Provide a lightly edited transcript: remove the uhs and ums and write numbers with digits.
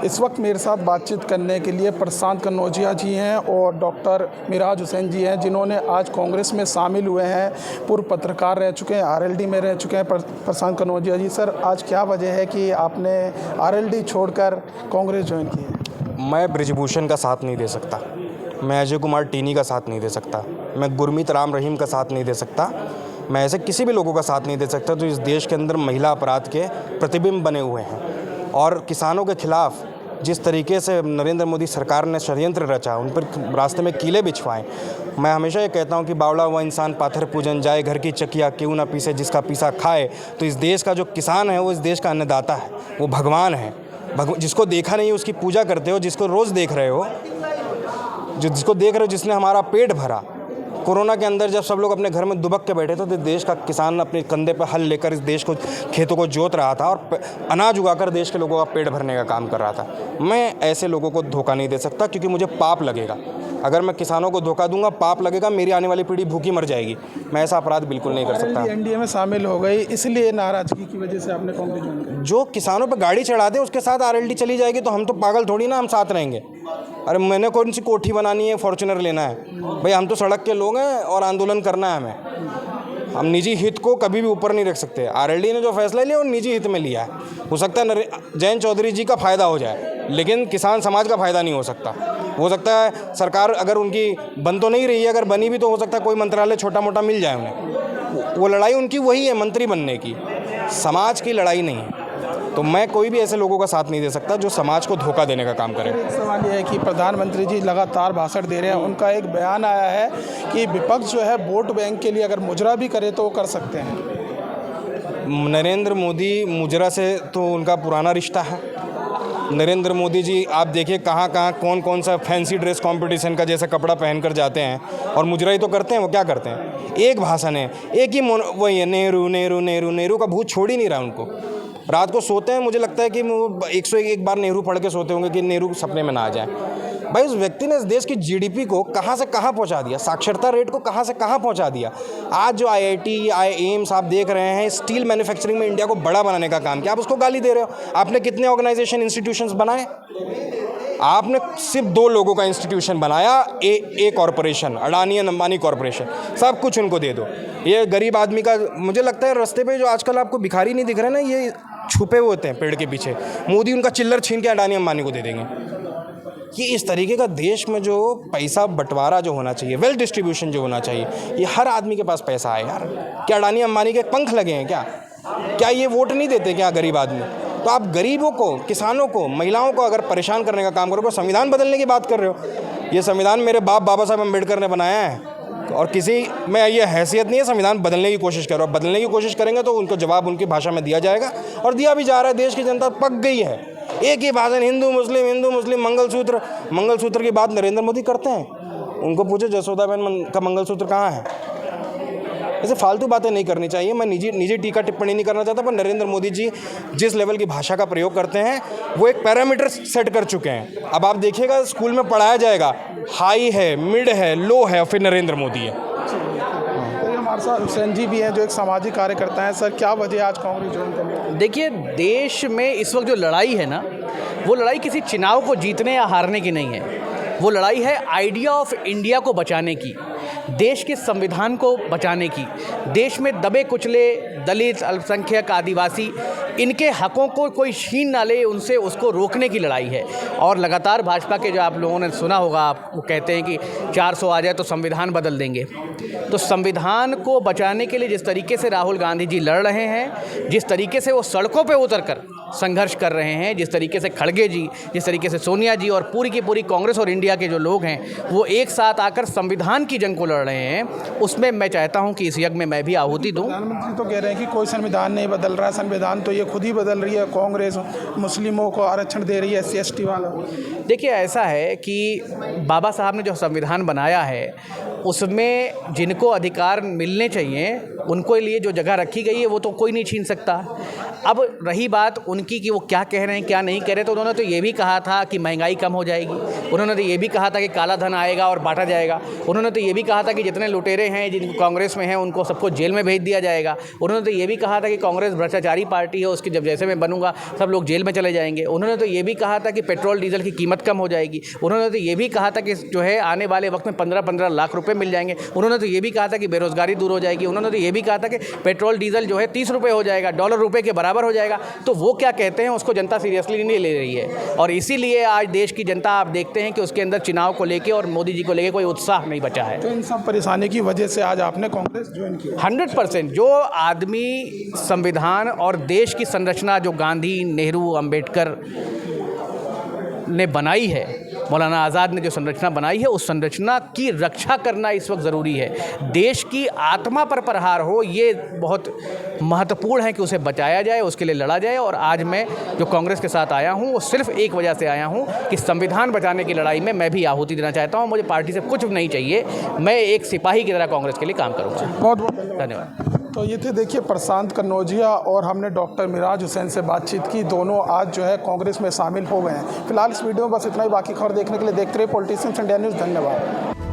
इस वक्त मेरे साथ बातचीत करने के लिए प्रशांत कन्नौजिया जी हैं और डॉक्टर मिराज हुसैन जी हैं, जिन्होंने आज कांग्रेस में शामिल हुए हैं। पूर्व पत्रकार रह चुके हैं, आरएलडी में रह चुके हैं। प्रशांत कन्नौजिया जी, सर आज क्या वजह है कि आपने आरएलडी छोड़कर कांग्रेस ज्वाइन की है? मैं बृजभूषण का साथ नहीं दे सकता, मैं अजय कुमार टीनी का साथ नहीं दे सकता, मैं गुरमीत राम रहीम का साथ नहीं दे सकता, मैं ऐसे किसी भी लोगों का साथ नहीं दे सकता जो इस देश के अंदर महिला अपराध के प्रतिबिंब बने हुए हैं। और किसानों के खिलाफ जिस तरीके से नरेंद्र मोदी सरकार ने षड्यंत्र रचा, उन पर रास्ते में कीले बिछवाएं। मैं हमेशा ये कहता हूँ कि बावड़ा हुआ इंसान पाथर पूजन जाए, घर की चकिया क्यों ना पीसे, जिसका पीसा खाए। तो इस देश का जो किसान है वो इस देश का अन्नदाता है, वो भगवान है। जिसको देखा नहीं उसकी पूजा करते हो, जिसको रोज़ देख रहे हो, जिसको देख रहे हो, जिसने हमारा पेट भरा। कोरोना के अंदर जब सब लोग अपने घर में दुबक के बैठे थे तो देश का किसान अपने कंधे पर हल लेकर इस देश को, खेतों को जोत रहा था और अनाज उगाकर देश के लोगों का पेट भरने का काम कर रहा था। मैं ऐसे लोगों को धोखा नहीं दे सकता, क्योंकि मुझे पाप लगेगा। अगर मैं किसानों को धोखा दूंगा, पाप लगेगा, मेरी आने वाली पीढ़ी भूखी मर जाएगी। मैं ऐसा अपराध बिल्कुल नहीं कर सकता। एनडीए में शामिल हो गई, इसलिए नाराजगी की वजह से आपने कांग्रेस ज्वाइन की। जो किसानों पर गाड़ी चढ़ा दे उसके साथ आरएलडी चली जाएगी तो हम तो पागल थोड़ी ना, हम साथ रहेंगे। अरे मैंने कौन सी कोठी बनानी है, फॉर्च्यूनर लेना है? भाई हम तो सड़क के लोग हैं और आंदोलन करना है हमें। हम निजी हित को कभी भी ऊपर नहीं रख सकते। आरएलडी ने जो फैसला लिया वो निजी हित में लिया है। हो सकता है जयंत चौधरी जी का फ़ायदा हो जाए, लेकिन किसान समाज का फ़ायदा नहीं हो सकता। हो सकता है सरकार अगर उनकी बन तो नहीं रही है, अगर बनी भी तो हो सकता है कोई मंत्रालय छोटा मोटा मिल जाए उन्हें। वो लड़ाई उनकी वही है, मंत्री बनने की, समाज की लड़ाई नहीं है। तो मैं कोई भी ऐसे लोगों का साथ नहीं दे सकता जो समाज को धोखा देने का काम करे। एक सवाल यह है कि प्रधानमंत्री जी लगातार भाषण दे रहे हैं, उनका एक बयान आया है कि विपक्ष जो है वोट बैंक के लिए अगर मुजरा भी करे तो वो कर सकते हैं। नरेंद्र मोदी मुजरा से तो उनका पुराना रिश्ता है। नरेंद्र मोदी जी आप देखिए कहाँ कहाँ कौन कौन सा फैंसी ड्रेस कंपटीशन का जैसा कपड़ा पहन कर जाते हैं और मुजरा ही तो करते हैं। वो क्या करते हैं? एक भाषण है, एक ही वही है, नेहरू नेहरू नेहरू नेहरू का भूत छोड़ ही नहीं रहा उनको। रात को सोते हैं, मुझे लगता है कि वो 101 बार नेहरू पढ़ के सोते होंगे कि नेहरू सपने में ना आ जाए। भाई उस व्यक्ति ने इस देश की जीडीपी को कहाँ से कहाँ पहुँचा दिया, साक्षरता रेट को कहाँ से कहाँ पहुँचा दिया। आज जो आईआईटी एम्स आप देख रहे हैं, स्टील मैन्युफैक्चरिंग में इंडिया को बड़ा बनाने का काम किया, आप उसको गाली दे रहे हो। आपने कितने ऑर्गेनाइजेशन इंस्टीट्यूशंस बनाए? आपने सिर्फ 2 लोगों का इंस्टीट्यूशन बनाया, ए कॉरपोरेशन, अडानी अंबानी कॉरपोरेशन, सब कुछ उनको दे दो। ये गरीब आदमी का, मुझे लगता है रास्ते पे जो आजकल आपको भिखारी नहीं दिख रहे ना, ये छुपे हुए होते हैं पेड़ के पीछे। मोदी उनका चिल्लर छीन के अडानी अंबानी को दे देंगे। ये इस तरीके का देश में जो पैसा बंटवारा जो होना चाहिए, वेल्थ डिस्ट्रीब्यूशन जो होना चाहिए, ये हर आदमी के पास पैसा है यार। क्या अडानी अंबानी के पंख लगे हैं क्या ये वोट नहीं देते क्या गरीब आदमी? तो आप गरीबों को, किसानों को, महिलाओं को अगर परेशान करने का काम करोगे, संविधान बदलने की बात कर रहे हो। ये संविधान मेरे बाप बाबा साहब अम्बेडकर ने बनाया है और किसी में ये हैसियत नहीं है संविधान बदलने की कोशिश करो। बदलने की कोशिश करेंगे तो उनको जवाब उनकी भाषा में दिया जाएगा और दिया भी जा रहा है। देश की जनता पक गई है। एक ही भाषण, हिंदू मुस्लिम, मंगलसूत्र की बात नरेंद्र मोदी करते हैं। उनको पूछो जसोदाबेन का मंगलसूत्र कहाँ है? ऐसे फालतू बातें नहीं करनी चाहिए। मैं निजी टीका टिप्पणी नहीं करना चाहता, पर नरेंद्र मोदी जी जिस लेवल की भाषा का प्रयोग करते हैं वो एक पैरामीटर सेट कर चुके हैं। अब आप देखिएगा स्कूल में पढ़ाया जाएगा, हाई है, मिड है, लो है, फिर नरेंद्र मोदी है। तो हमारे साथ हुसैन जी भी हैं जो एक सामाजिक कार्यकर्ता हैं। सर क्या वजह आज कांग्रेस ज्वाइन करने? देखिए, देश में इस वक्त जो लड़ाई है ना, वो लड़ाई किसी चुनाव को जीतने या हारने की नहीं है। वो लड़ाई है आइडिया ऑफ इंडिया को बचाने की, देश के संविधान को बचाने की, देश में दबे कुचले दलित, अल्पसंख्यक, आदिवासी, इनके हकों को कोई छीन ना ले, उनसे उसको रोकने की लड़ाई है। और लगातार भाजपा के जो आप लोगों ने सुना होगा, आप वो कहते हैं कि 400 आ जाए तो संविधान बदल देंगे। तो संविधान को बचाने के लिए जिस तरीके से राहुल गांधी जी लड़ रहे हैं, जिस तरीके से वो सड़कों पे उतरकर संघर्ष कर रहे हैं, जिस तरीके से खड़गे जी, जिस तरीके से सोनिया जी और पूरी की पूरी कांग्रेस और इंडिया के जो लोग हैं वो एक साथ आकर संविधान की जंग को लड़ रहे हैं, उसमें मैं चाहता हूं कि इस यज्ञ में मैं भी आहुति दूं। प्रधानमंत्री तो कह रहे हैं कि कोई संविधान नहीं बदल रहा, संविधान तो ये खुद ही बदल रही है। कांग्रेस मुस्लिमों को आरक्षण दे रही है, SC/ST वाला। देखिए, ऐसा है कि बाबा साहब ने जो संविधान बनाया है उसमें जिनको अधिकार मिलने चाहिए उनको लिए जो जगह रखी गई है वो तो कोई नहीं छीन सकता। अब रही बात उनकी कि वो क्या कह रहे हैं क्या नहीं कह रहे, तो उन्होंने तो ये भी कहा था कि महंगाई कम हो जाएगी, उन्होंने तो ये भी कहा था कि काला धन आएगा और बांटा जाएगा, उन्होंने तो ये भी कहा था कि जितने लुटेरे हैं जिनको कांग्रेस में हैं उनको सबको जेल में भेज दिया जाएगा। उन्होंने तो ये भी कहा था कि कांग्रेस भ्रष्टाचारी पार्टी है, उसके जब जैसे मैं बनूंगा सब लोग जेल में चले जाएंगे। उन्होंने तो ये भी कहा था कि पेट्रोल डीजल की कीमत कम हो जाएगी। उन्होंने तो ये भी कहा था कि जो है आने वाले वक्त में 15-15 लाख रुपए मिल जाएंगे। उन्होंने तो ये भी कहा था कि बेरोजगारी दूर हो जाएगी। उन्होंने तो ये भी कहा था कि पेट्रोल डीजल जो है 30 रुपये हो जाएगा, डॉलर रुपये के बराबर हो जाएगा। तो वो क्या कहते हैं उसको जनता सीरियसली नहीं ले रही है, और इसीलिए आज देश की जनता आप देखते हैं कि उसके अंदर चुनाव को लेके और मोदी जी को लेके कोई उत्साह नहीं बचा है। तो इन सब परेशानी की वजह से आज आपने कांग्रेस ज्वाइन किया? 100% जो आदमी संविधान और देश की संरचना जो गांधी, नेहरू, अंबेडकर ने बनाई है, मौलाना आज़ाद ने जो संरचना बनाई है, उस संरचना की रक्षा करना इस वक्त ज़रूरी है। देश की आत्मा पर प्रहार हो, ये बहुत महत्वपूर्ण है कि उसे बचाया जाए, उसके लिए लड़ा जाए। और आज मैं जो कांग्रेस के साथ आया हूँ वो सिर्फ एक वजह से आया हूँ कि संविधान बचाने की लड़ाई में मैं भी आहुति देना चाहता हूँ। मुझे पार्टी से कुछ नहीं चाहिए, मैं एक सिपाही की तरह कांग्रेस के लिए काम करूँगा। बहुत बहुत धन्यवाद। तो ये थे देखिए प्रशांत कन्नौजिया और हमने डॉक्टर मिराज हुसैन से बातचीत की। दोनों आज जो है कांग्रेस में शामिल हो गए हैं। फिलहाल इस वीडियो में बस इतना ही। बाकी खबर देखने के लिए देखते रहिए पॉलिटिशियंस इंडिया न्यूज़। धन्यवाद।